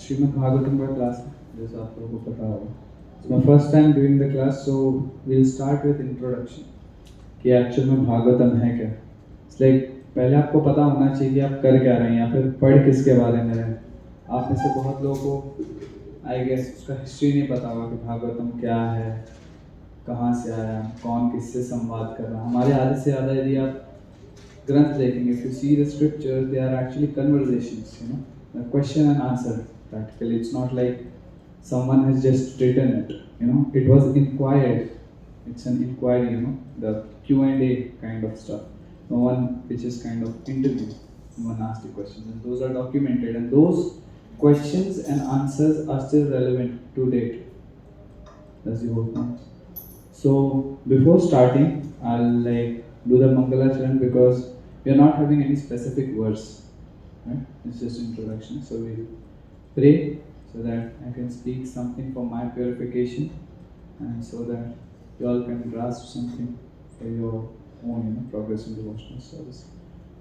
श्रीमद् भागवतम का क्लास है, जैसा आप लोगों को पता होगा. It's my first time doing the class, so we'll start with introduction. कि एक्चुअल में भागवतम है क्या. It's like पहले आपको पता होना चाहिए कि आप कर क्या रहे हैं या फिर पढ़ किसके बारे में रहे हैं. आप में से बहुत लोगों को आई गेस उसका हिस्ट्री नहीं पता होगा कि भागवतम क्या है, कहाँ से आया, कौन किससे संवाद कर रहा है. हमारे आधे से ज़्यादा यदि आप ग्रंथ देखेंगे, if you see the scriptures, they are actually conversations, a question and answer. Practically, it's not like someone has just written it. It was inquired. It's an inquiry, the Q&A kind of stuff. No one, which is kind of interview. Someone asked a question, and those are documented, and those questions and answers are still relevant to date. That's the whole point. So before starting, I'll do the Mangala Charan because we are not having any specific verse, right? It's just introduction. So we'll pray so that I can speak something for my purification, and so that you all can grasp something for your own, progress in devotional service.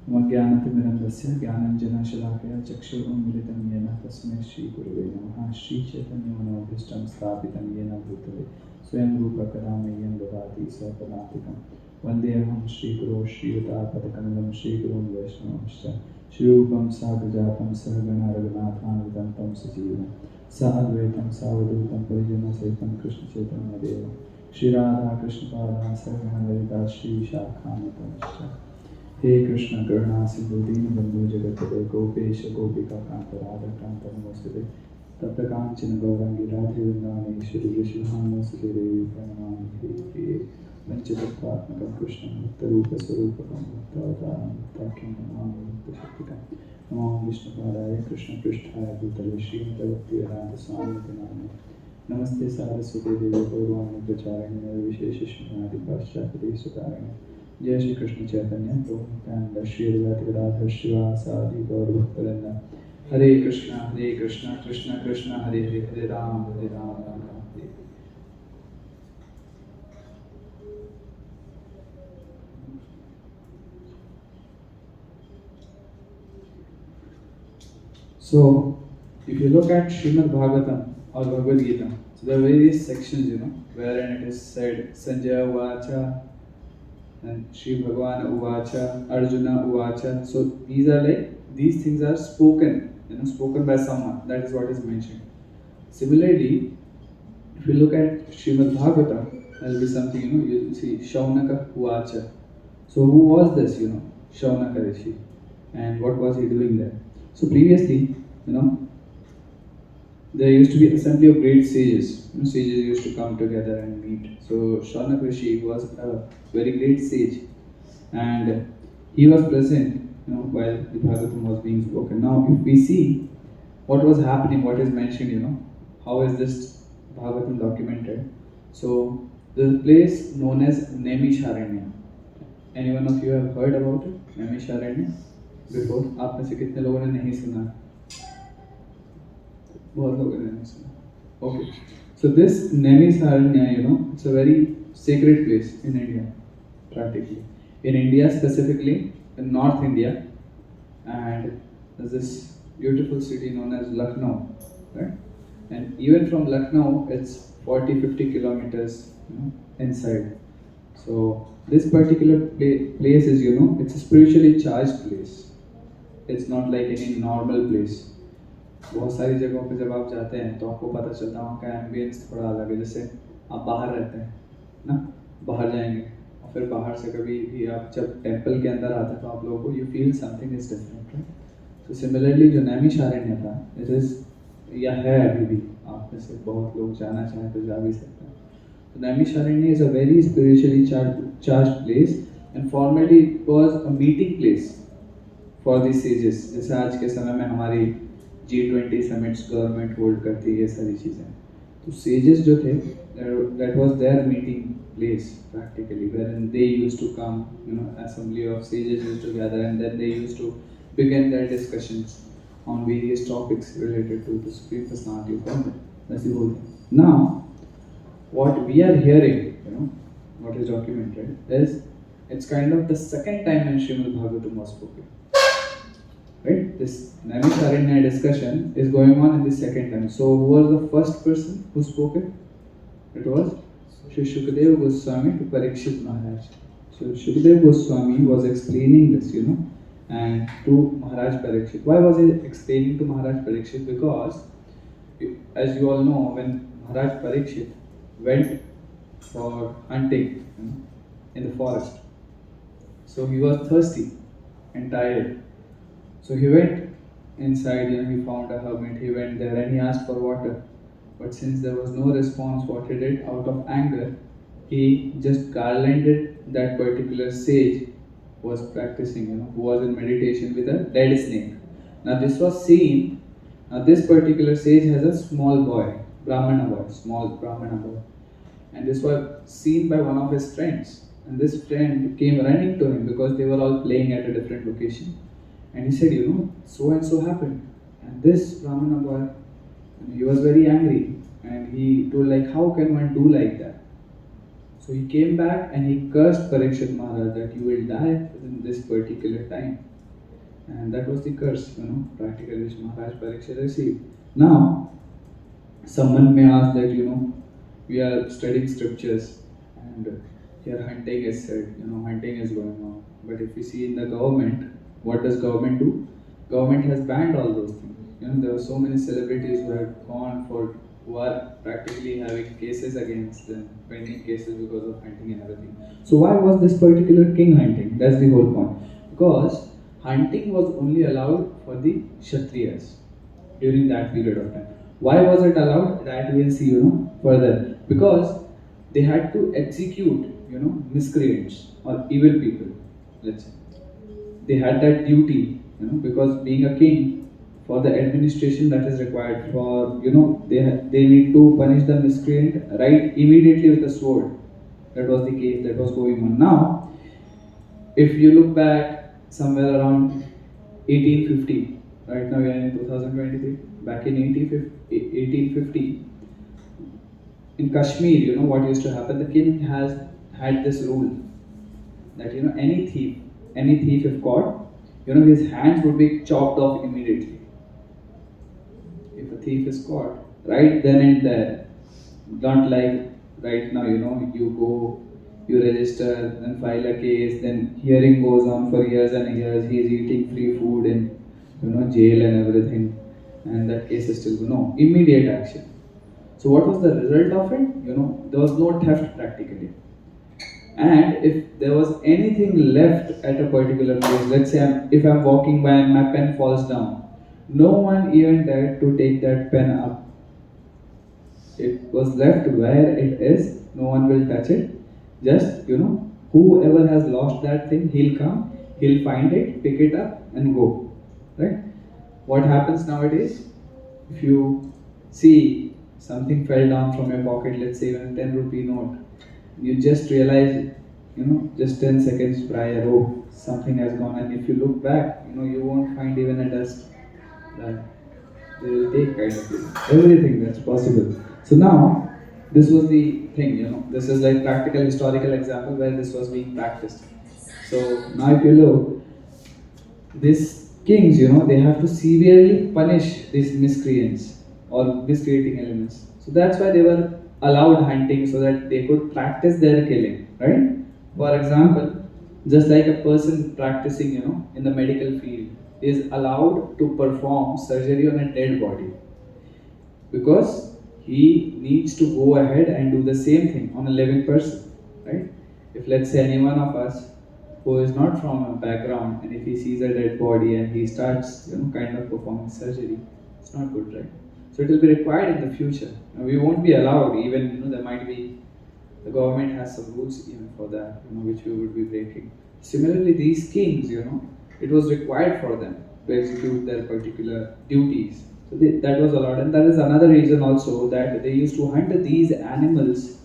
Mājñānatimirandasya Jnananjana-shalakaya Chakshurunmilitam Yena Tasmai Shri Gurave Namaha Shri Chaitanya-Manobhishtam Sthapitam Yena Bhutale Swayam Rupa Kadamayyam Dadati Svapadantikam Vandeham Shri Guru Shri Yudhapadakanam Shri Guru Vaishnavamscha Shri Rupam Sahajatam Sahagana Raghunathan Tam Sajivam Sa-advaitam Savadutam Parijana Saitam Krishna Chaitanya Deva Shri Radha Krishna Pada Sahagana Lalita Shri Shakhamatamascha हे कृष्ण करुणा सिंधु दीन बंधु जगत्पते गोपेश गोपिका कांत राधा कांत नमोस्तुते तप्त कांचन गौरांगी राधे वृंदावनेश्वरी वृषभानुसुते देवी प्रणमामि प्रिये पंचतत्वात्मकं कृष्णं भक्तरूप स्वरूपकं भक्तावतारं भक्ताख्यं नमामि भक्तशक्तिकं नमो विष्णुपादाय कृष्णपृष्ठाय भूतले श्रीमद्भक्तिवेदान्त स्वामिते नामिने नमस्ते सारस्वते देवी गौरवाणी प्रचारिणे निर्विशेषशून्यादि पाश्चात्यदेशतारिणे जय श्री कृष्ण चैतन्य प्रभु नित्यानंद श्री अद्वैत गदाधर श्रीवासादि गौर भक्तवृंद. हरे कृष्णा कृष्ण कृष्ण हरे हरे हरे राम राम हरे. So, if you look at Srimad Bhagavatam or Bhagavad Gita, so there are various sections, wherein it is said Sanjaya Vacha and Shri Bhagavan Uvacha, Arjuna Uvacha. So these things are spoken, spoken by someone. That is what is mentioned. Similarly, if you look at Srimad Bhagavatam, there will be something, you see Shaunaka Uvacha. So who was this, Shaunaka Rishi, and what was he doing there? So previously, there used to be assembly of great sages. Sages used to come together and meet. So Shaunaka Rishi was a very great sage, and he was present, while the Bhagavatam was being spoken. Now, if we see what was happening, what is mentioned, how is this Bhagavatam documented? So the place known as Naimisharanya. Anyone of you have heard about it, Naimisharanya, before? आप में से कितने लोगों ने नहीं सुना? बहुत लोगों ने नहीं सुना. Okay. So this Naimisharanya, it's a very sacred place in India, practically. In India specifically, in North India, and there's this beautiful city known as Lucknow, right? And even from Lucknow, it's 40-50 kilometers, inside. So this particular place is, it's a spiritually charged place. It's not like any normal place. बहुत सारी जगहों पे जब आप जाते हैं तो आपको पता चलता है वहाँ का एम्बियंस थोड़ा अलग है. जैसे आप बाहर रहते हैं ना, बाहर जाएंगे और फिर बाहर से कभी भी आप जब टेंपल के अंदर आते हैं तो आप लोगों को you feel something is different, right? So similarly जो नैमिषारण्य था, इट इज या है अभी भी, आप में से बहुत लोग जाना चाहें तो जा भी सकते हैं. तो Naimisharanya is a very spiritually charged place, and formally it was a meeting place for the sages. जैसे आज के समय में हमारी G20 समिट्स गवर्नमेंट होल्ड करती है, ये सारी चीज़ें. तो सेजेस जो थे, that was their meeting place practically, wherein they used to come, assembly of sages used to gather, and then they used to begin their discussions on various topics related to the Supreme Personality of Godhead. That's the whole thing. Now, what we are hearing, what is documented, is it's kind of the second time when Srimad Bhagavatam was spoken. right? This Naimisharanya discussion is going on in the second time. So who was the first person who spoke it? It was Sri Shukadeva Goswami to Parikshit Maharaj. So Shukadeva Goswami was explaining this, and to Maharaj Parikshit. Why was he explaining to Maharaj Parikshit? Because, as you all know, when Maharaj Parikshit went for hunting, in the forest, so he was thirsty and tired. So he went inside, he found a hermit, he went there and he asked for water. But since there was no response, what he did out of anger, he just garlanded that particular sage who was practicing, who was in meditation with a dead snake. Now this was seen, this particular sage has a small boy, Brahmana boy, small Brahmana boy. And this was seen by one of his friends. And this friend came running to him because they were all playing at a different location. And he said, so and so happened. And this Brahmana boy, he was very angry. And he told like, how can one do like that? So he came back and he cursed Parikshit Maharaj that you will die within this particular time. And that was the curse, practically which Maharaj Parikshit received. Now, someone may ask that, we are studying scriptures and here hunting is said, hunting is going on. But if you see in the government, what does government do? Government has banned all those things. There are so many celebrities who have gone for, who are practically having cases against them, pending cases because of hunting and everything. So why was this particular king hunting? That's the whole point. Because hunting was only allowed for the Kshatriyas during that period of time. Why was it allowed? That we'll see, further. Because they had to execute, miscreants or evil people, let's say. They had that duty, because being a king, for the administration that is required for, they need to punish the miscreant right immediately with a sword. That was the case that was going on. Now, if you look back somewhere around 1850, right now we are in 2023, back in 1850, in Kashmir, what used to happen, the king has had this rule that, any thief if caught, his hands would be chopped off immediately. If a thief is caught, right then and there, not like right now, you go, you register, then file a case, then hearing goes on for years and years, he is eating free food in, jail and everything, and that case is still, immediate action. So what was the result of it? There was no theft practically. And if there was anything left at a particular place, let's say if I'm walking by and my pen falls down, no one even dared to take that pen up. It was left where it is, no one will touch it. Just, whoever has lost that thing, he'll come, he'll find it, pick it up, and go. Right? What happens nowadays? If you see something fell down from your pocket, let's say even a 10 rupee note, you just realize, just 10 seconds prior, oh, something has gone, and if you look back, you won't find even a dust. That they will take kind of everything that's possible. So now, this was the thing, this is like practical historical example where this was being practiced. So now if you look, these kings, they have to severely punish these miscreants or miscreating elements. So that's why they were allowed hunting so that they could practice their killing, right? For example, just like a person practicing, in the medical field is allowed to perform surgery on a dead body because he needs to go ahead and do the same thing on a living person, right? If let's say any one of us who is not from a background and if he sees a dead body and he starts, kind of performing surgery, it's not good, right? So it will be required in the future. Now, we won't be allowed, even, there might be, the government has some rules even for that, which we would be breaking. Similarly, these kings, it was required for them to execute their particular duties. So that was allowed, and that is another reason also that they used to hunt these animals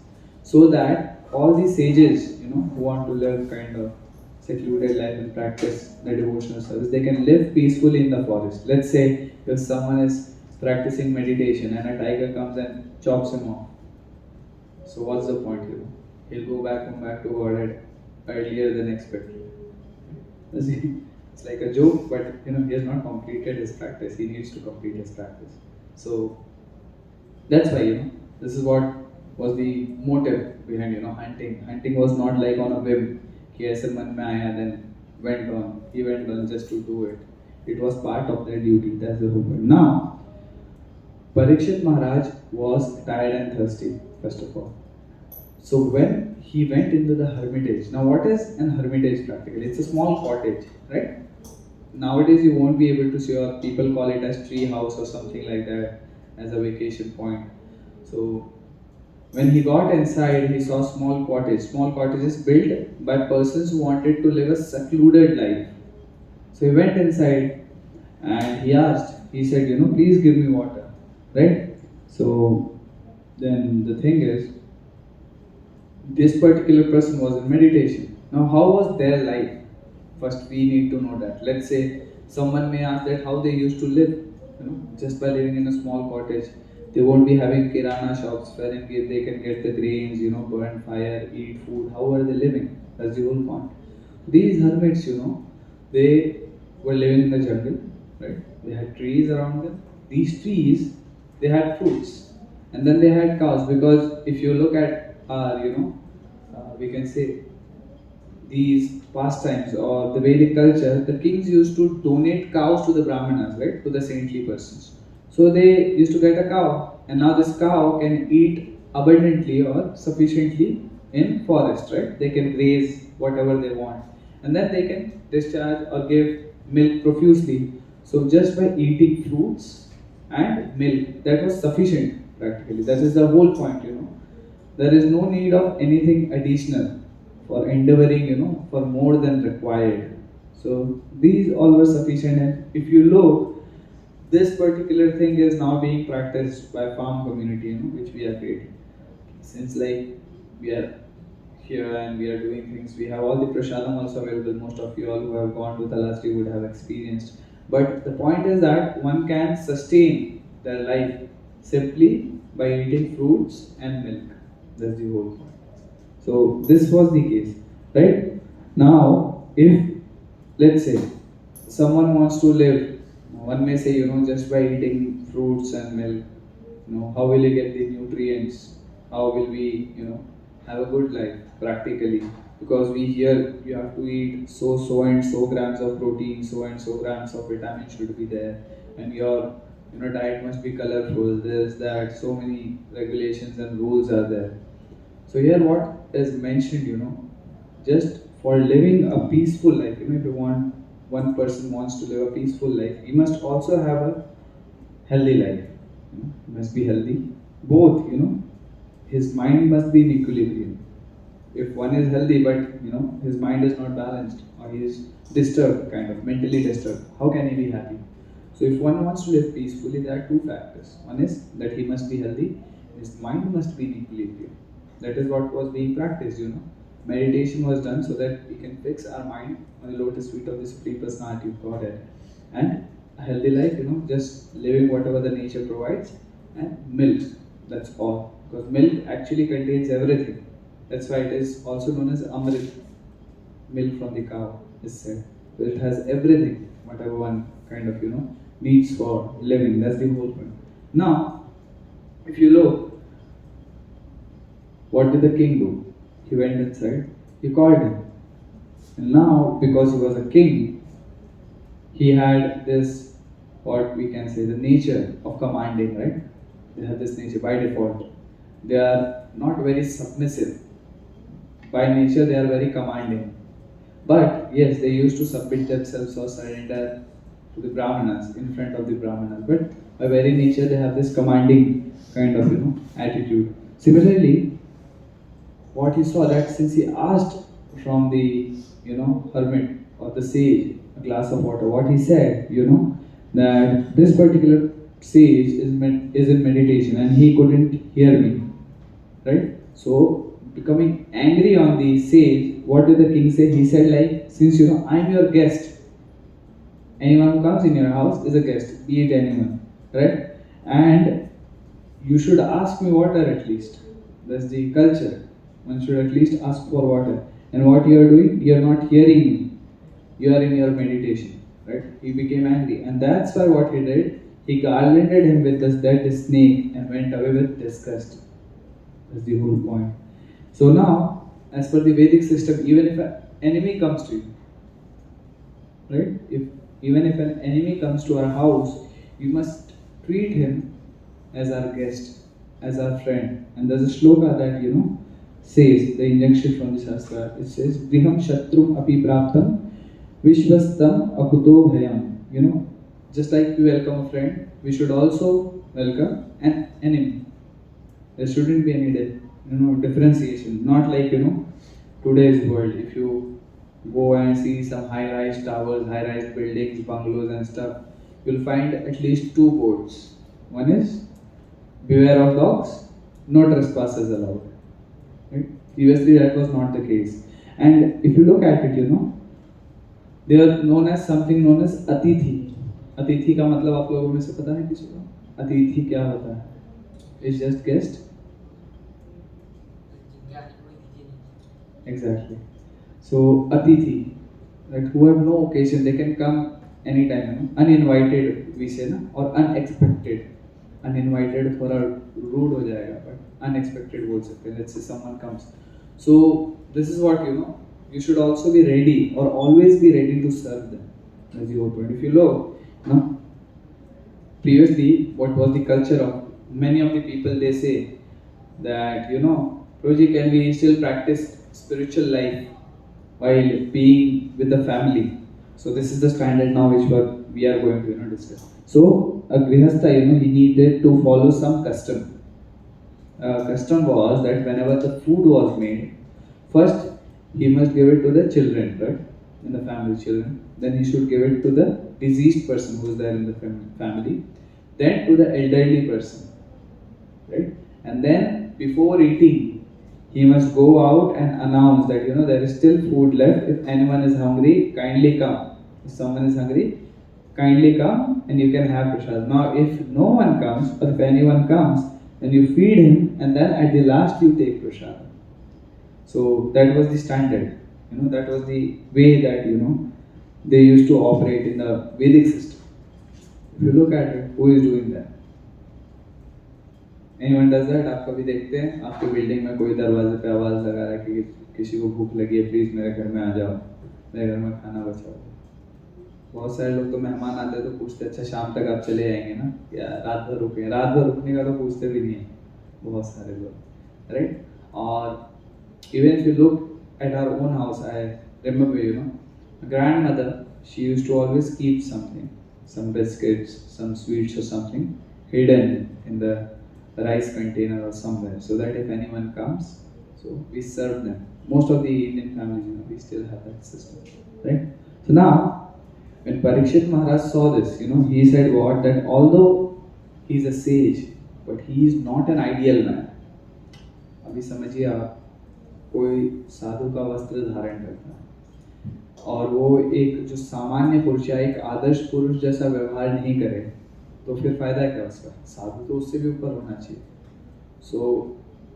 so that all these sages, who want to live kind of secluded life and practice the devotional service, they can live peacefully in the forest. Let's say if someone is practicing meditation and a tiger comes and chops him off. So what's the point here? He'll go back to Godhead earlier than expected. it's like a joke, but he has not completed his practice. He needs to complete his practice. So that's why this is what was the motive behind hunting. Hunting was not like on a whim. कि ऐसे मन में आया then went on. He went on just to do it. It was part of their duty. That's the whole point. Now, Parikshit Maharaj was tired and thirsty, first of all. So when he went into the hermitage, now what is an hermitage practically? It's a small cottage, right? Nowadays you won't be able to see, or people call it as tree house or something like that, as a vacation point. So when he got inside, he saw small cottage. Small cottages built by persons who wanted to live a secluded life. So he went inside and he asked, he said, please give me water, right? So then the thing is, this particular person was in meditation. Now, how was their life? First, we need to know that. Let's say someone may ask that how they used to live, just by living in a small cottage. They won't be having kirana shops wherein they can get the grains, burn fire, eat food. How are they living? That's the whole point. These hermits, they were living in the jungle, right? They had trees around them. These trees, they had fruits, and then they had cows. Because if you look at our, we can say these pastimes or the Vedic culture, the kings used to donate cows to the Brahmanas, right? To the saintly persons. So they used to get a cow, and now this cow can eat abundantly or sufficiently in forest, right? They can graze whatever they want, and then they can discharge or give milk profusely. So just by eating fruits and milk, that was sufficient practically. That is the whole point. There is no need of anything additional for endeavoring, for more than required. So these all were sufficient. And if you look, this particular thing is now being practiced by farm community, which we are creating. Since like we are here and we are doing things, we have all the prasadam also available. Most of you all who have gone to Talasri would have experienced. But the point is that one can sustain their life simply by eating fruits and milk. That's the whole point. So this was the case, right? Now, if let's say someone wants to live, one may say, just by eating fruits and milk, how will you get the nutrients? How will we, have a good life practically? Because we hear you have to eat so and so grams of protein, so and so grams of vitamin should be there, and your diet must be colorful. This, that, so many regulations and rules are there. So here what is mentioned, just for living a peaceful life, if you want, one person wants to live a peaceful life, he must also have a healthy life. He must be healthy. Both, his mind must be in equilibrium. If one is healthy but his mind is not balanced, or he is disturbed, kind of mentally disturbed, how can he be happy? So if one wants to live peacefully, there are two factors. One is that he must be healthy, his mind must be in equilibrium. That is what was being practiced, Meditation was done so that we can fix our mind on the lotus feet of the Supreme Personality of Godhead. And a healthy life, just living whatever the nature provides, and milk, that's all. Because milk actually contains everything. That's why it is also known as Amrit, milk from the cow, is said. So it has everything, whatever one kind of, needs for living. That's the whole point. Now, if you look, what did the king do? He went inside, he called him. And now, because he was a king, he had this, what we can say, the nature of commanding, right? They have this nature by default. They are not very submissive. By nature, they are very commanding. But yes, they used to submit themselves or surrender to the Brahmanas, in front of the Brahmanas. But by very nature, they have this commanding kind of, attitude. Similarly, what he saw, that since he asked from the, hermit or the sage a glass of water, what he said, that this particular sage is in meditation and he couldn't hear me, right? So, becoming angry on the sage, what did the king say? He said like, since I'm your guest, anyone who comes in your house is a guest, be it anyone, right? And you should ask me water at least. That's the culture. One should at least ask for water. And what you are doing, you are not hearing me. you are in your meditation, right? He became angry, and that's why what he did, he garlanded him with that snake and went away with disgust. That's the whole point. So now, as per the Vedic system, even if an enemy comes to you, right? Even if an enemy comes to our house, you must treat him as our guest, as our friend. And there's a shloka that says the injunction from the Shastra. It says, "Griham Shatrum api praptam Vishwastam akuto bhayam." Just like we welcome a friend, we should also welcome an enemy. There shouldn't be any differentiation. Not like today's world. If you go and see some high-rise towers, high-rise buildings, bungalows and stuff, you'll find at least two boards. One is beware of dogs, no trespassers allowed. Right? Previously that was not the case. And if you look at it, they are known as something known as अतिथि. अतिथि का मतलब आप लोगों में से पता है किसी को? अतिथि क्या होता है? It's just guest. Exactly. So Atithi, right, who have no occasion, they can come anytime. Uninvited we say, or unexpected. Uninvited थोड़ा rude हो जाएगा, but unexpected बोल सकते हैं. Let's say someone comes. So this is what you should also be ready, or always be ready to serve them. As your point. If you look, previously what was the culture of many of the people, they say that Prabhuji, can we still practice spiritual life while being with the family? So this is the standard now which we are going to discuss. So a grihastha, he needed to follow some custom. Custom was that whenever the food was made, first he must give it to the children, right? In the family, children. Then he should give it to the deceased person who is there in the family. Then to the elderly person, right? And then before eating, he must go out and announce that there is still food left. If anyone is hungry, kindly come. If someone is hungry, kindly come and you can have prasad. Now if no one comes, or if anyone comes, then you feed him, and then at the last you take prasad. So that was the standard. That was the way that they used to operate in the Vedic system. If you look at it, who is doing that? Anyone does that? आप कभी देखते हैं आपके building में कोई दरवाजे पे आवाज लगा रहा है कि किसी को भूख लगी है, प्लीज मेरे घर में आ जाओ, मेरे घर में खाना बचाओ? बहुत सारे लोग तो मेहमान आते हैं तो पूछते अच्छा शाम तक आप चले जाएंगे ना, या रात भर रुकेंगे? रात भर रुकने का तो पूछते भी नहीं है बहुत सारे लोग, राइट? और even if you look at our own house, I remember my grandmother, she used to always keep something, some biscuits, some sweets or something hidden in the rice container or somewhere, so that if anyone comes, so we serve them. Most of the Indian families, we still have that system, right? So now, when Parikshit Maharaj saw this, he said what? That although he is a sage, but he is not an ideal man. अभी समझिए आप, कोई साधु का वस्त्र धारण करता है और वो एक जो सामान्य पुरुष या एक आदर्श पुरुष जैसा व्यवहार नहीं करे, तो फिर फायदा क्या उसका? साधु तो उससे भी ऊपर होना चाहिए. So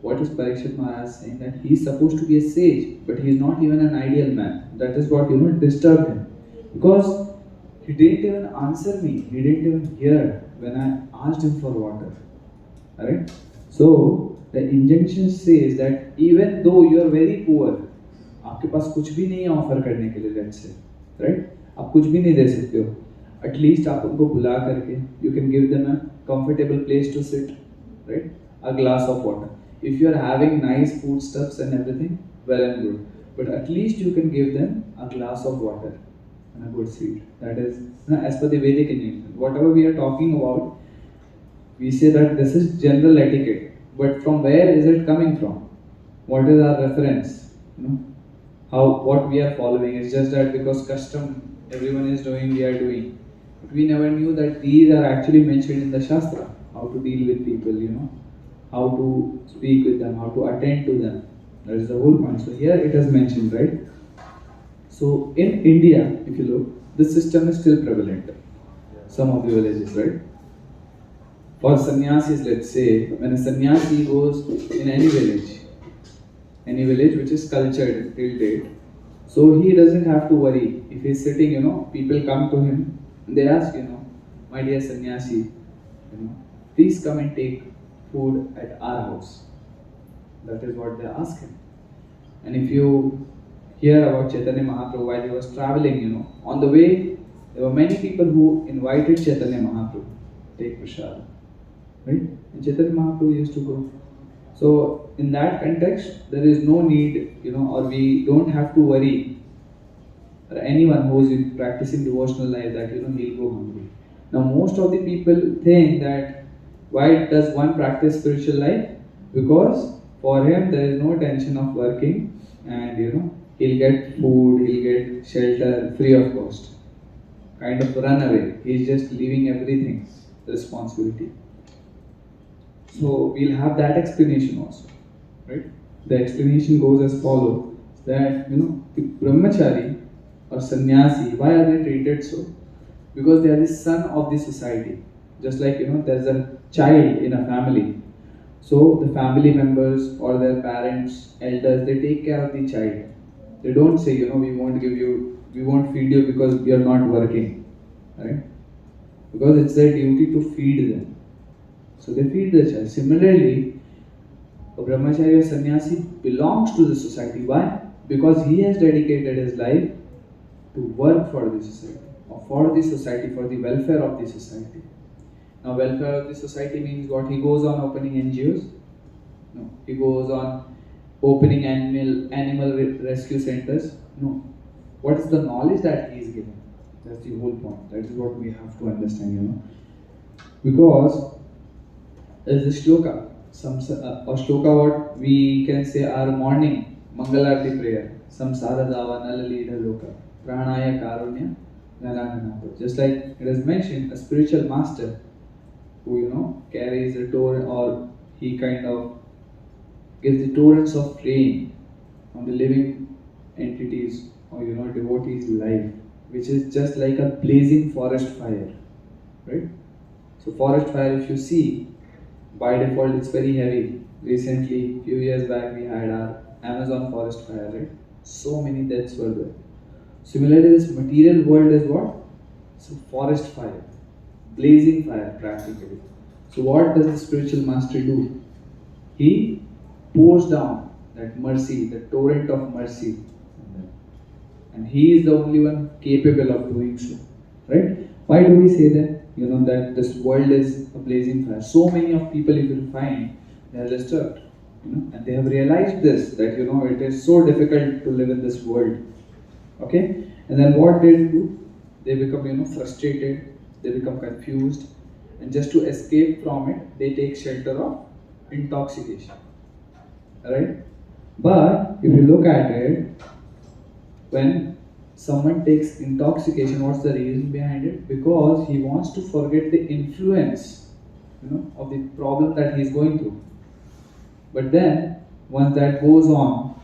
what is Parikshit Maharaj saying? That he is supposed to be a sage, but he is not even an ideal man. That is what disturbed him, because he didn't even answer me. He didn't even hear when I asked him for water. Alright? So the injunction says that even though you are very poor, आपके पास कुछ भी नहीं है offer करने के लिए, let's say, right? आप कुछ भी नहीं दे सकते हो. At least आप उनको बुला करके, you can give them a comfortable place to sit, right? A glass of water. If you are having nice foodstuffs and everything, well and good. But at least you can give them a glass of water and a good seat. That is, as per the Vedic injunction. Whatever we are talking about, we say that this is general etiquette. But from where is it coming from? What is our reference? What we are following is just that because custom everyone is doing, we are doing. But we never knew that these are actually mentioned in the Shastra. How to deal with people, how to speak with them, how to attend to them. That is the whole point. So here it is mentioned, right? So in India, if you look, this system is still prevalent. Some of the villages, right? For sannyasis, let's say, when a sannyasi goes in any village which is cultured till date, So he doesn't have to worry. If he's sitting, people come to him and they ask, my dear sannyasi, please come and take food at our house. That is what they ask him. And if you hear about Chaitanya Mahaprabhu while he was traveling, on the way, there were many people who invited Chaitanya Mahaprabhu to take prasad, right? And Chaitanya Mahaprabhu used to go. So in that context, there is no need, or we don't have to worry, or anyone who is practicing devotional life, that he'll go hungry. Now most of the people think that why does one practice spiritual life? Because for him there is no tension of working, and he'll get food, he'll get shelter free of cost. Kind of run away. He's just leaving everything, responsibility. So we'll have that explanation also, right? The explanation goes as follows: that the brahmachari or sannyasi, why are they treated so? Because they are the son of the society. Just like there's a child in a family, so the family members or their parents, elders, they take care of the child. They don't say, we won't feed you because we are not working, right? Because it's their duty to feed them. So they feed the child. Similarly, a brahmachari or sannyasi belongs to the society. Why? Because he has dedicated his life to work for the society, or for the society, for the welfare of the society. Now, welfare of the society means what? He goes on opening NGOs? No. He goes on opening animal rescue centers? No. What is the knowledge that he is giving? That's the whole point. That is what we have to understand, Because there's a shloka, a shloka what we can say our morning Mangalarti prayer. Samsara dava nalalita loka pranaya karunya naranganato. Just like it is mentioned, a spiritual master who carries a torrent, or he kind of gives the torrents of rain on the living entities, or devotees' life, which is just like a blazing forest fire, right? So forest fire, if you see, by default it's very heavy. Recently, few years back, we had our Amazon forest fire, right? So many deaths were there. Similarly, this material world is what? It's a forest fire, blazing fire practically. So what does the spiritual master do? He pours down that mercy, the torrent of mercy, and he is the only one capable of doing so, right? Why do we say that? That this world is a blazing fire. So many of people, if you find, they are disturbed, and they have realized this, that it is so difficult to live in this world. Okay, and then what they do? They become frustrated, they become confused, and just to escape from it, they take shelter of intoxication. Right? But if you look at it, when someone takes intoxication, what's the reason behind it? Because he wants to forget the influence, of the problem that he's going through. But then, once that goes on,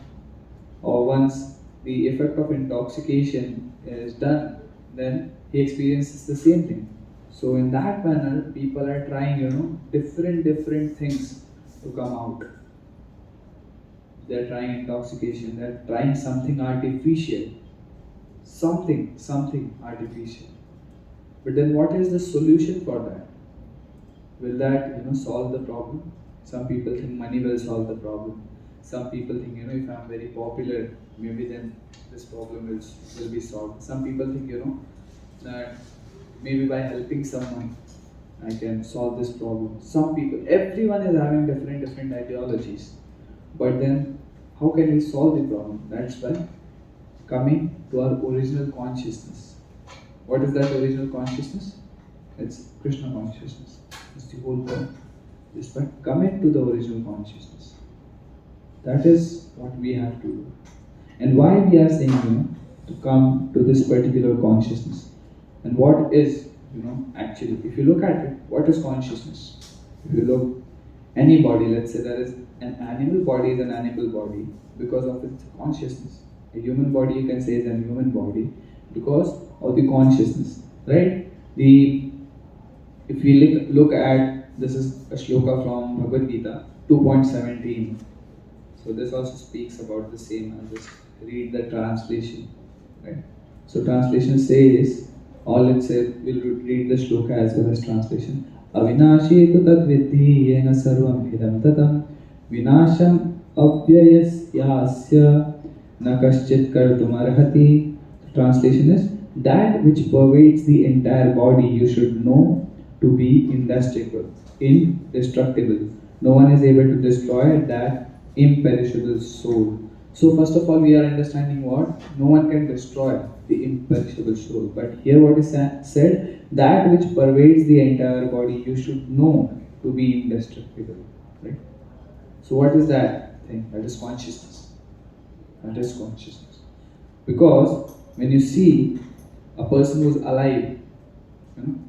or once the effect of intoxication is done, then he experiences the same thing. So in that manner, people are trying, different things to come out. They're trying intoxication, they're trying something artificial. Something artificial. But then what is the solution for that? Will that, solve the problem? Some people think money will solve the problem. Some people think, if I'm very popular, maybe then this problem will be solved. Some people think, that maybe by helping someone, I can solve this problem. Some people, everyone is having different ideologies. But then, how can we solve the problem? That's by coming to our original consciousness. What is that original consciousness? It's Krishna consciousness. It's the whole point. Just by coming to the original consciousness. That is what we have to do. And why we are saying, to come to this particular consciousness. And what is, actually, if you look at it, what is consciousness? If you look, any body, let's say there is an animal body is an animal body because of its consciousness. A human body, you can say, is a human body because of the consciousness, right? If we look at, this is a shloka from Bhagavad Gita 2.17. So this also speaks about the same. I'll just read the translation, right? So translation says, all it says, we'll read the shloka as well as translation. Avinashi tu tad vidhi yena sarvam idam tatam vinasham abhyayasyasya na kaschit kartum arhati. Translation is, that which pervades the entire body you should know to be indestructible. No one is able to destroy that imperishable soul. So first of all, we are understanding what? No one can destroy the imperishable soul. But here what is said, that which pervades the entire body, you should know to be indestructible. Right? So what is that thing? That is consciousness. That is consciousness. Because when you see a person who's alive,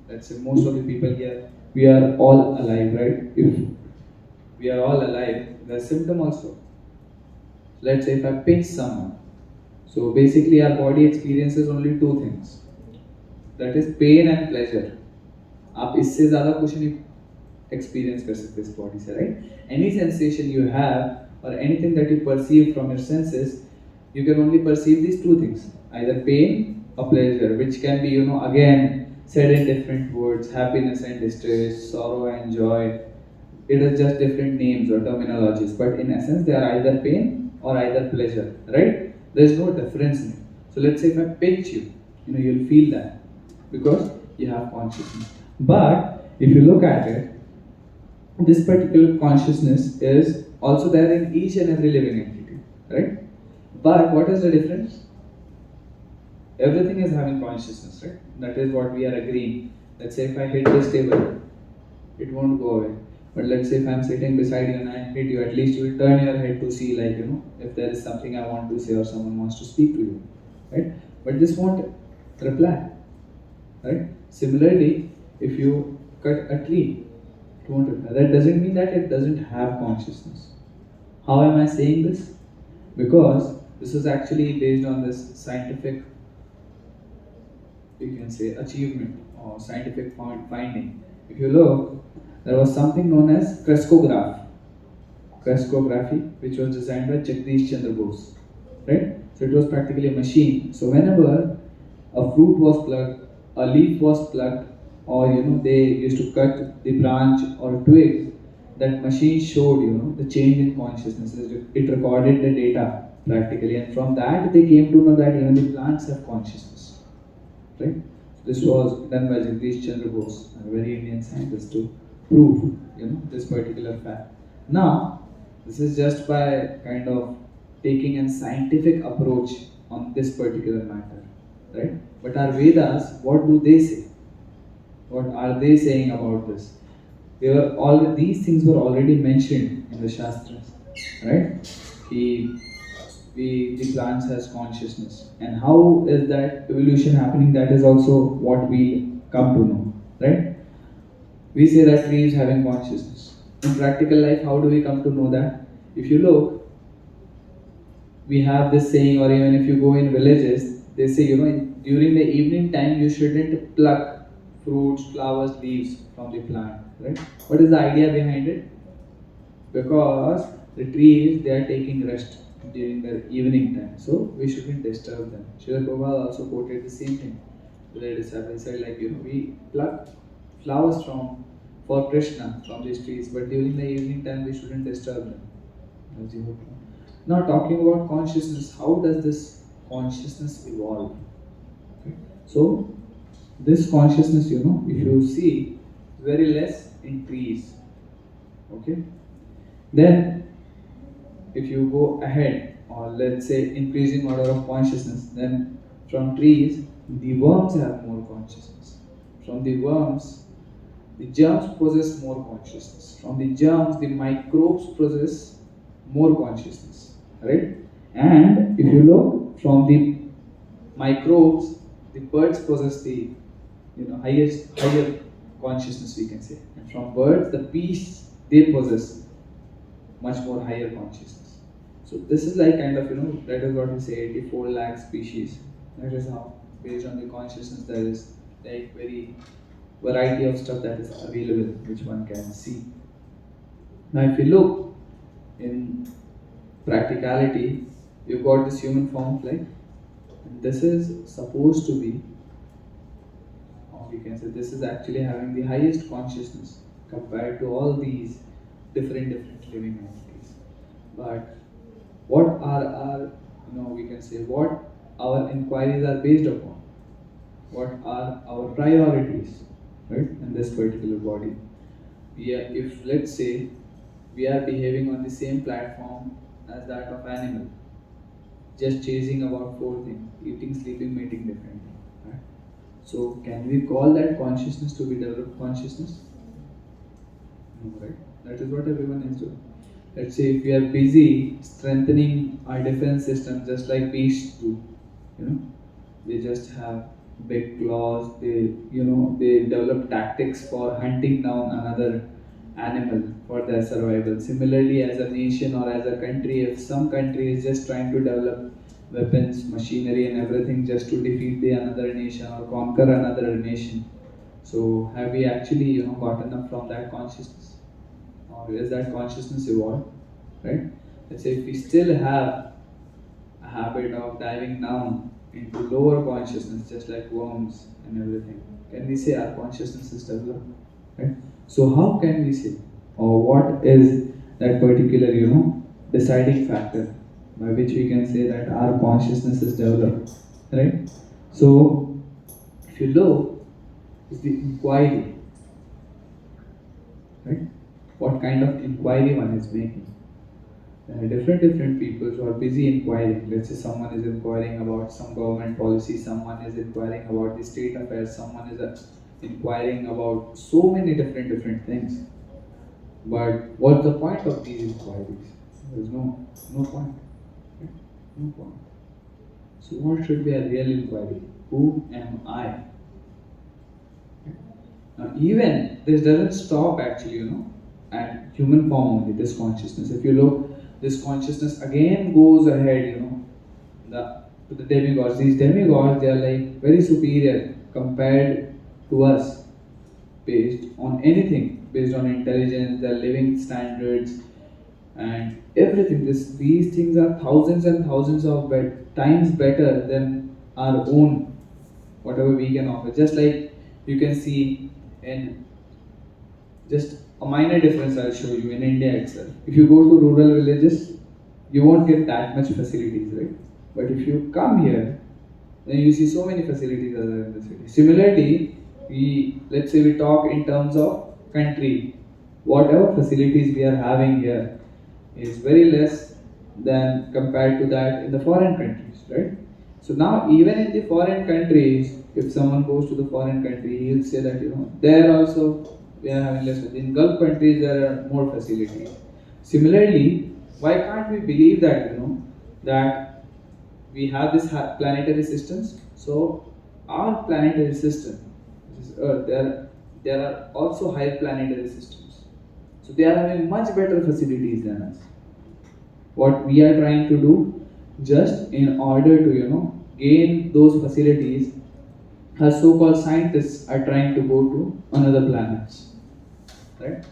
let's say most of the people here, we are all alive, right? If we are all alive, there's symptom also. Let's say if I pinch someone, so basically our body experiences only two things, that is pain and pleasure. आप इससे ज़्यादा कुछ नहीं experience कर सकते इस body से, right? Any sensation you have or anything that you perceive from your senses, you can only perceive these two things, either pain or pleasure, which can be, again said in different words, happiness and distress, sorrow and joy. It is just different names or terminologies, but in essence they are either pain or either pleasure, right? There's no difference in it. So let's say if I pinch you, you'll feel that because you have consciousness. But if you look at it, this particular consciousness is also there in each and every living entity, right? But what is the difference? Everything is having consciousness, right? That is what we are agreeing. Let's say if I hit this table, it won't go away. But let's say if I'm sitting beside you and I hit you, at least you will turn your head to see, like, if there is something I want to say or someone wants to speak to you, right? But this won't reply, right? Similarly, if you cut a tree, it won't reply. That doesn't mean that it doesn't have consciousness. How am I saying this? Because this is actually based on this scientific, you can say, achievement or scientific finding. If you look, there was something known as crescography, which was designed by Jagdish Chandra Bose, right? So it was practically a machine. So whenever a fruit was plucked, a leaf was plucked, or they used to cut the branch or twig, that machine showed the change in consciousness. It recorded the data practically, and from that they came to know that even the plants have consciousness, right? This was done by Jagdish Chandra Bose, a very Indian scientist, to prove this particular fact. Now, this is just by kind of taking a scientific approach on this particular matter, right? But our Vedas, what do they say? What are they saying about this? These things were already mentioned in the Shastras, right? The plants has consciousness, and how is that evolution happening? That is also what we come to know, right? We say that trees having consciousness. In practical life, how do we come to know that? If you look, we have this saying, or even if you go in villages, they say, during the evening time, you shouldn't pluck fruits, flowers, leaves from the plant, right? What is the idea behind it? Because the trees, they are taking rest during the evening time, so we shouldn't disturb them. Srila Prabhu also quoted the same thing to their disciples. He said, like, we pluck flowers for Krishna from these trees, but during the evening time we shouldn't disturb them. Now talking about consciousness, how does this consciousness evolve? Okay. So this consciousness, if you see, very less in trees. Okay. Then if you go ahead, or let's say increasing order of consciousness, then from trees the worms have more consciousness. From the worms, the germs possess more consciousness. From the germs, the microbes possess more consciousness, right? And if you look, from the microbes, the birds possess the higher consciousness, we can say. And from birds, the beasts, they possess much more higher consciousness. So this is like kind of, that is what we say, 84 lakh species. That is how, based on the consciousness, there is like very variety of stuff that is available, which one can see. Now if you look in practicality, you've got this human form of life, and this is supposed to be, or we can say this is actually having the highest consciousness compared to all these different living entities. But what are our, we can say what our inquiries are based upon, what are our priorities, right, in this particular body. If let's say we are behaving on the same platform as that of animal, just chasing about four things: eating, sleeping, mating, differently. Right? So can we call that consciousness to be developed consciousness? No, right? That is what everyone is doing. Let's say if we are busy strengthening our defense system just like beasts do, you know, they just have big claws, they develop tactics for hunting down another animal for their survival. Similarly, as a nation or as a country, if some country is just trying to develop weapons, machinery and everything just to defeat the another nation or conquer another nation, so have we actually gotten up from that consciousness, or is that consciousness evolved, right? Let's say if we still have a habit of diving down into lower consciousness, just like worms and everything, can we say our consciousness is developed? Right? So how can we say, or what is that particular, deciding factor by which we can say that our consciousness is developed, right? So if you look, it's the inquiry, right? What kind of inquiry one is making. Different people who are busy inquiring. Let's say someone is inquiring about some government policy, someone is inquiring about the state affairs, someone is inquiring about so many different things. But what's the point of these inquiries? There's no point. Right? No point. So what should be a real inquiry? Who am I? Now, even this doesn't stop actually, at human form only, this consciousness. If you look, this consciousness again goes ahead, to the demigods. These demigods, they are like very superior compared to us, based on anything, based on intelligence, their living standards, and everything. These things are thousands and thousands of times better than our own, whatever we can offer. Just like you can see in just a minor difference I'll show you in India itself. If you go to rural villages, you won't get that much facilities, right? But if you come here, then you see so many facilities are there in the city. Similarly, let's say we talk in terms of country, whatever facilities we are having here is very less than compared to that in the foreign countries, right? So now even in the foreign countries, if someone goes to the foreign country, he'll say that there also we are having less. In Gulf countries there are more facilities. Similarly, why can't we believe that that we have this planetary systems? So our planetary system, which is Earth, there are also higher planetary systems. So they are having much better facilities than us. What we are trying to do, just in order to gain those facilities, our so-called scientists are trying to go to another planets, right?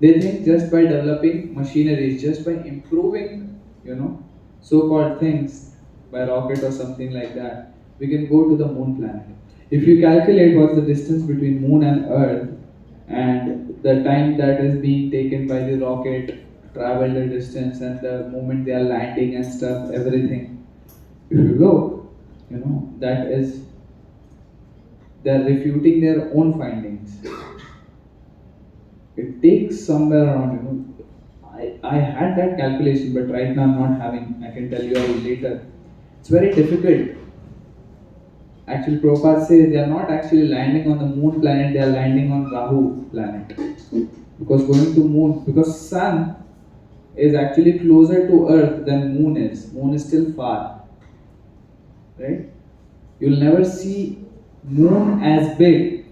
They think just by developing machineries, just by improving so-called things by rocket or something like that, we can go to the moon planet. If you calculate what's the distance between moon and Earth and the time that is being taken by the rocket, travel the distance and the moment they are landing and stuff, everything. If you look, that is, they are refuting their own findings. It takes somewhere around, I had that calculation, but right now I'm not having. I can tell you all later. It's very difficult. Actually, Prabhupada says they are not actually landing on the moon planet, they are landing on Rahu planet. Because going to moon, because sun is actually closer to Earth than moon is. Moon is still far. Right? You'll never see moon as big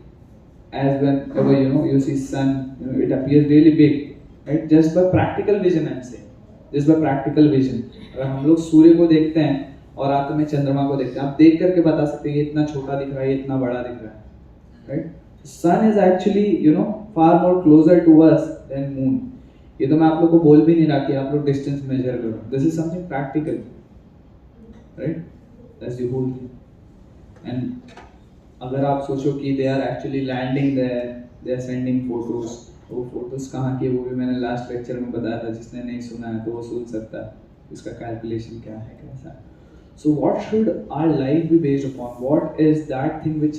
as whenever you see sun, it appears really big, right? Just by practical vision, I'm saying. Just by practical vision. अगर हम लोग सूर्य को देखते हैं और रात में चंद्रमा को देखते हैं, आप देख करके बता सकते हैं ये इतना छोटा दिख रहा है, ये इतना बड़ा दिख रहा है, right? Sun is actually far more closer to us than moon. ये तो मैं आप लोग को बोल भी नहीं रहा कि आप लोग distance measure करो. This is something practical. right? That's the whole thing. And अगर आप सोचो कि they are actually landing there, they are sending photos, वो photos कहाँ की है वो भी मैंने last lecture में बताया था, जिसने नहीं सुना है तो वो सुन सकता है इसका calculation क्या है कैसा है. So what should our life be based upon? What is that thing which,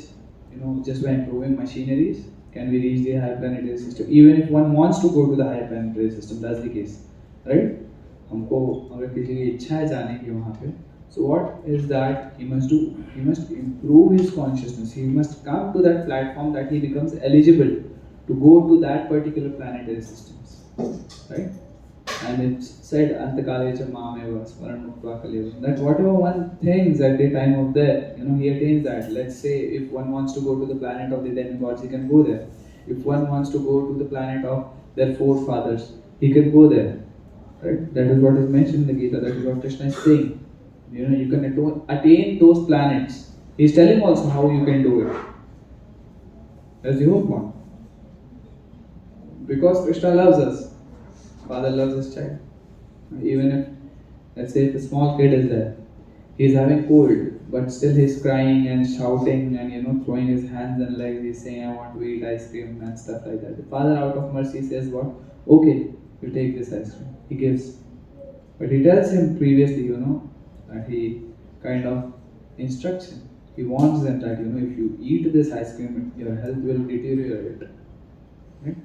just by improving machineries can we reach the high planetary system? Even if one wants to go to the high planetary system, that's the case, right? हमको अगर किसी की इच्छा है जाने की वहाँ पे, so what is that he must do? He must improve his consciousness. He must come to that platform that he becomes eligible to go to that particular planetary systems, right? And it's said Antakalecha Mameva Smaran Mukta Kaleva, that whatever one thinks at the time of death, he attains that. Let's say if one wants to go to the planet of the demigods, he can go there. If one wants to go to the planet of their forefathers, he can go there. Right? That is what is mentioned in the Gita, that is what Krishna is saying. You can attain those planets. He is telling also how you can do it. That's the whole point. Because Krishna loves us. Father loves his child. Even if, let's say, if a small kid is there, he is having cold, but still he is crying and shouting and throwing his hands and legs. He's saying, "I want to eat ice cream" and stuff like that. The father, out of mercy, says, "What? Okay, you take this ice cream." He gives, but he tells him previously, that he kind of instructs him. He warns them that if you eat this ice cream, your health will deteriorate. Right?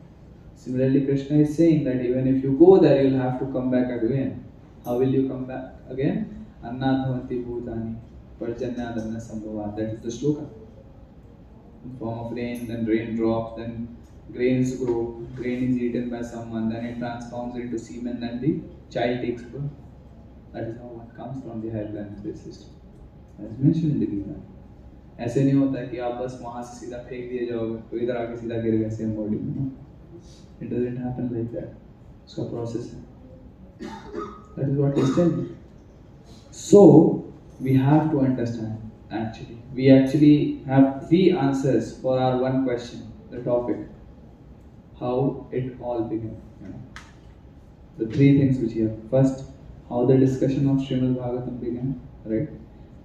Similarly, Krishna is saying that even if you go there, you'll have to come back again. How will you come back again? Annadhavanti bhutani parjanyadanna sambhavat. That is the sloka. In form of rain, then rain drops, then grains grow, grain is eaten by someone, then it transforms into semen, then the child takes birth. That is how one comes from the higher planetary system. As mentioned in the Gita. ऐसे नहीं होता कि आप बस वहाँ से सीधा फेंक दिए जाओगे तो इधर आके सीधा गिर गए सेम बॉडी में. It doesn't happen like that. उसका process है. That is what he's telling. So we have to understand. We actually have three answers for our one question, the topic, how it all began. The three things which we have. First, how the discussion of Srimad Bhagavatam began, right?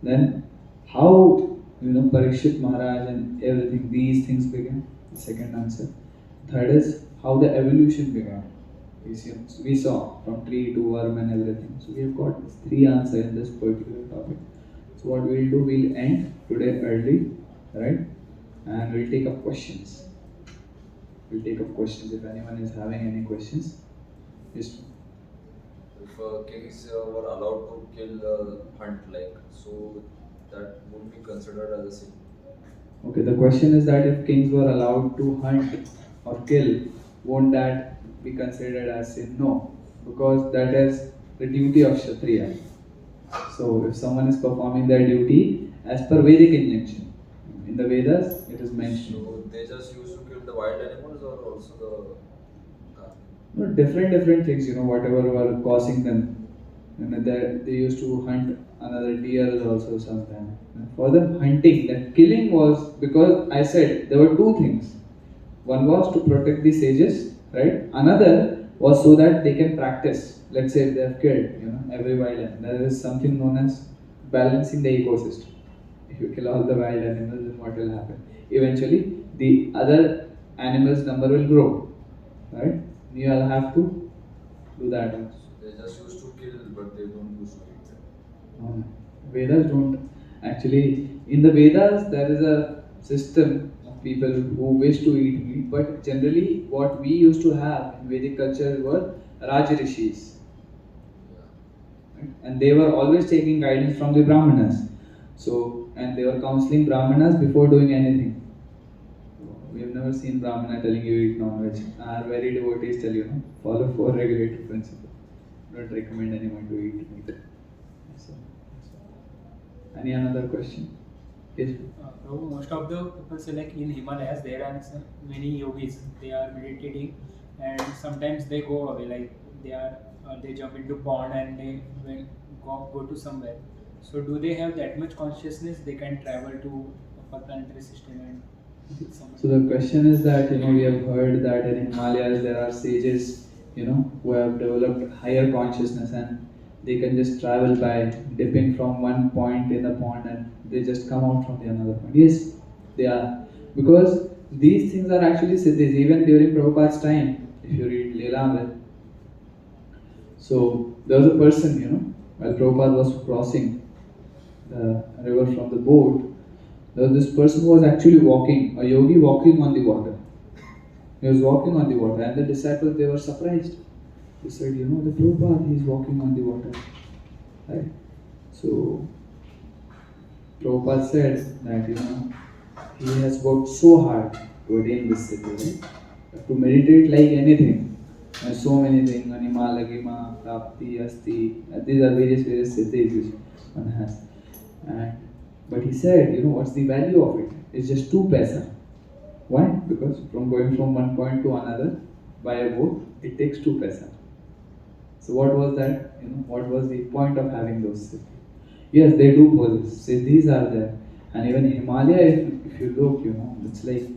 Then, how Parikshit Maharaj and everything, these things began. The second answer. Third is how the evolution began. We saw from tree to worm and everything. So we have got three answers in this particular topic. So what we'll do, we'll end today early, right? And we'll take up questions. If anyone is having any questions. Yes. If kings were allowed to kill hunt, so that would be considered as a sin. Okay, the question is that if kings were allowed to hunt or kill, won't that be considered as sin? No, because that is the duty of Kshatriya. So if someone is performing their duty as per Vedic injunction, in the Vedas it is mentioned. So they just used to kill the wild animals or also the No, different things, whatever were causing them. They used to hunt another deer also sometimes. For them, hunting, that killing was because I said there were two things. One was to protect the sages, right? Another was so that they can practice. Let's say if they have killed, every wild animal. There is something known as balancing the ecosystem. If you kill all the wild animals, then what will happen? Eventually, the other animals' number will grow, right? You will have to do that also. They just used to kill, but they don't use to eat. No. Vedas don't actually. In the Vedas, there is a system of people who wish to eat meat, but generally, what we used to have in Vedic culture were Raj Rishis, right? And they were always taking guidance from the Brahmanas. So, and they were counseling Brahmanas before doing anything. We have never seen Brahmana telling you eat non-veg. Our very devotees tell you, follow four regulative principles. Don't recommend anyone to eat meat. So, any another question? Yes. Prabhu, most of the people say like in Himalayas there are many yogis. They are meditating, and sometimes they go away. Like they jump into pond and they will go to somewhere. So do they have that much consciousness? They can travel to a planetary system and. So the question is that we have heard that in Himalayas there are sages who have developed higher consciousness and they can just travel by dipping from one point in the pond and they just come out from the another point. Yes, they are. Because these things are actually siddhis. Even during Prabhupada's time, if you read Leela, so there was a person, while Prabhupada was crossing the river from the boat, there was this person who was actually walking, a yogi walking on the water. He was walking on the water, and the disciples, they were surprised. They said, the Prabhupada, he's walking on the water. Right? So Prabhupada said that, he has worked so hard to attain this city, right? To meditate like anything. There's so many things, anima, lagima, prapti, asti, these are various siddhis which one has. And, but he said, what's the value of it? It's just 2 paisa. Why? Because from going from one point to another by a boat, it takes 2 paisa. So what was that? What was the point of having those siddhis? Yes, they do possess. Siddhis are there. And even Himalaya, if you look, it's like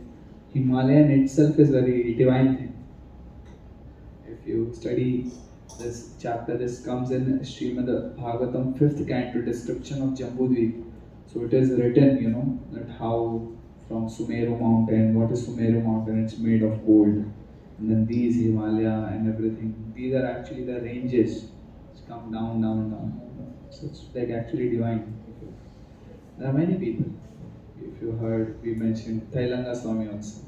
Himalayan itself is very divine thing. If you study this chapter, this comes in Srimad Bhagavatam 5th canto, description of Jambudvip. So it is written, that how from Sumeru mountain, what is Sumeru mountain? It's made of gold. And then these Himalaya and everything, these are actually the ranges which come down, down, down. So it's like actually divine. There are many people. If you heard, we mentioned Thailanga Swami also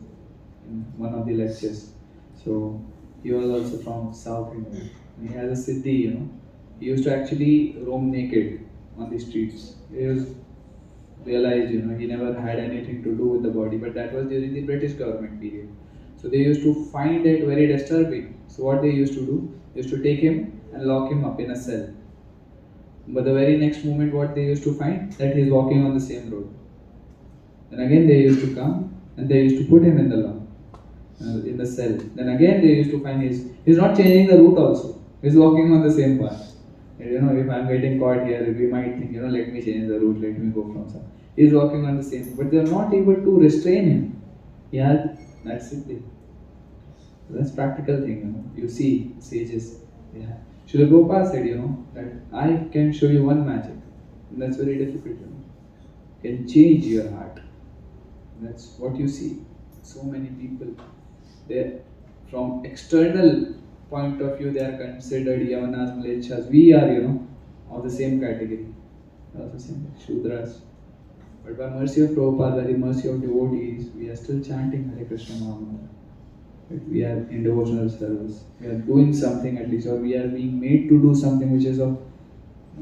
in one of the lectures. So he was also from South India. And he has a siddhi, He used to actually roam naked on the streets. He was realized, he never had anything to do with the body, but that was during the British government period. So they used to find it very disturbing. So what they used to do, they used to take him and lock him up in a cell. But the very next moment, what they used to find, that he is walking on the same road. And again they used to come and they used to put him in the law, in the cell. Then again they used to find he's not changing the route also. He's walking on the same path. If I'm getting caught here, we might think, let me change the route, let me go from some. He's walking on the same, but they're not able to restrain him. Yeah, that's it. That's practical thing, You see, sages, yeah. Srila Prabhupada said, that I can show you one magic. And that's very difficult, Can change your heart. That's what you see. So many people, they from external point of view, they are considered Yavanas, Mlechas. We are, of the same category. Also same Shudras. But by mercy of Prabhupada, by the mercy of devotees, we are still chanting Hare Krishna Mahamantra. We are in devotional service. We are doing something at least, or we are being made to do something which is of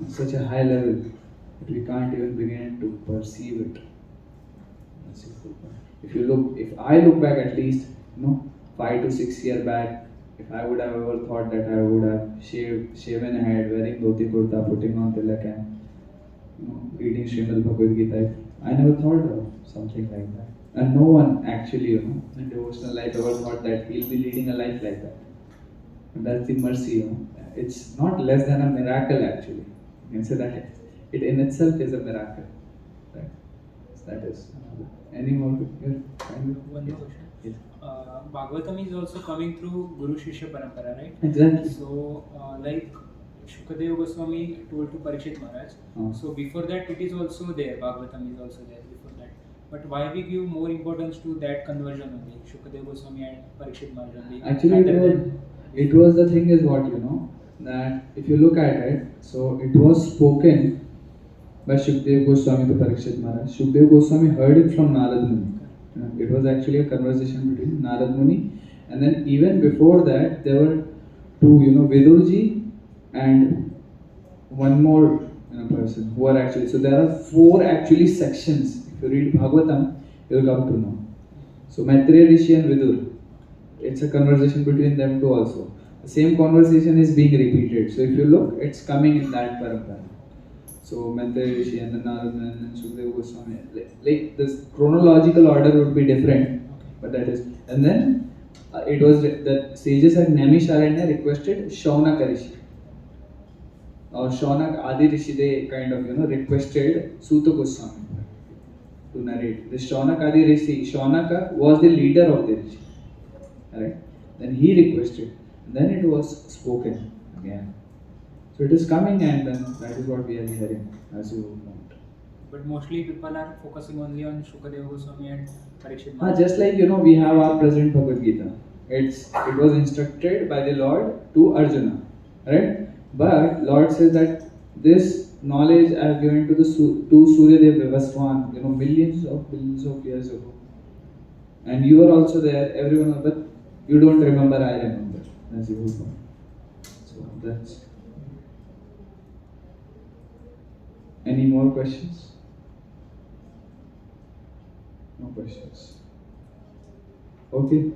such a high level that we can't even begin to perceive it. If I look back at least, 5 to 6 years back, if I would have ever thought that I would have shaven head, wearing dhoti kurta, putting on tilak and reading Srimad Bhagavad Gita, I never thought of something like that. And no one actually, in devotional life ever thought that he'll be leading a life like that. And that's the mercy, It's not less than a miracle actually. You can say that it in itself is a miracle. Right? So that is another. Any more? One more question. Yes. Bhagavatam is also coming through Guru Shishya Parampara, right? Exactly. So, like Shukadeva Goswami told to Parikshit Maharaj. So before that, it is also there. Bhagavatam is also there before that. But why we give more importance to that conversion only, Shukadeva Goswami and Parikshit Maharaj only? Actually, it was the thing is what that if you look at it, so it was spoken by Shukadeva Goswami to Parikshit Maharaj. Shukadeva Goswami heard it from Narad Muni. It was actually a conversation between Narad Muni, and then even before that, there were two, Vidurji and one more person who are actually. So there are 4 actually sections. If you read Bhagavatam, you will come to know. So Maitreya Rishi and Vidur, it's a conversation between them two also. The same conversation is being repeated. So if you look, it's coming in that parampara. So Maitreya Rishi and then Narad and Shukadeva Goswami. Like this chronological order would be different, but that is. And then it was the sages at Naimisharanya requested Shaunaka Rishi. Or Shaunak Adi Rishi, they kind of requested Suta Goswami to narrate. This Shaunak Adi Rishi, Shaunaka was the leader of the Rishi. Right? Then he requested. Then it was spoken again. So it is coming, and then that is what we are hearing as you want. But mostly people are focusing only on Shukadeva Goswami and Parikshit Ah, Maharaj. just like we have our present Bhagavad Gita. It was instructed by the Lord to Arjuna, right? But Lord says that this knowledge I have given to to Suryadev Vivaswan, millions of billions of years ago, and you are also there. Everyone, but you don't remember. I remember. As you go. So that's. Any more questions? No questions. Okay.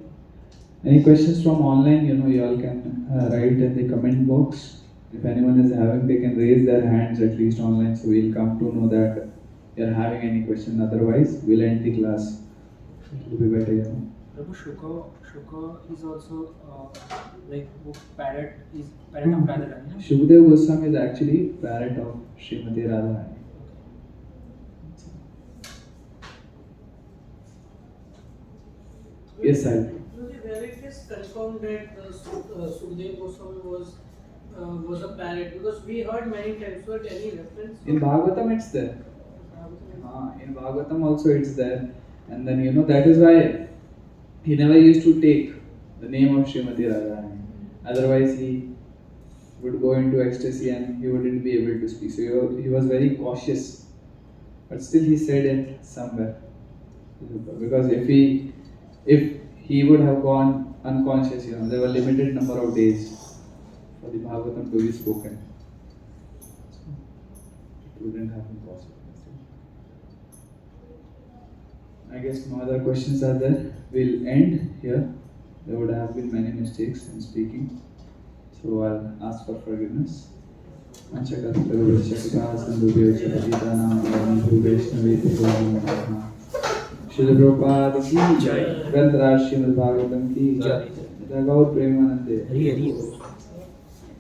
Any questions from online? You all can write in the comment box. If anyone is having, they can raise their hands at least online, so we'll come to know that you're having any question. Otherwise, we'll end the class. It will be better. Prabhu, Shuka is also like parrot of Radharani. No? Shukdev Goswami is actually parrot of Srimati Radharani. Yes, sir. Where it is confirmed that Sukdev Goswami was a parrot, because we heard many times, but any reference? In Bhagavatam, it's there. In Bhagavatam also it's there, and then that is why he never used to take the name of Srimati Radharani. Otherwise, he would go into ecstasy and he wouldn't be able to speak. So he was very cautious, but still he said it somewhere. Because if he would have gone unconscious, there were limited number of days for the Bhagavatam to be spoken. It wouldn't have been possible. I guess no other questions are there. We'll end here. There would have been many mistakes in speaking, so I'll ask for forgiveness. Shri Prabhupada ki jai. Granth Raj Srimad Bhagavatam ki jai. Jai Gaur Premanande.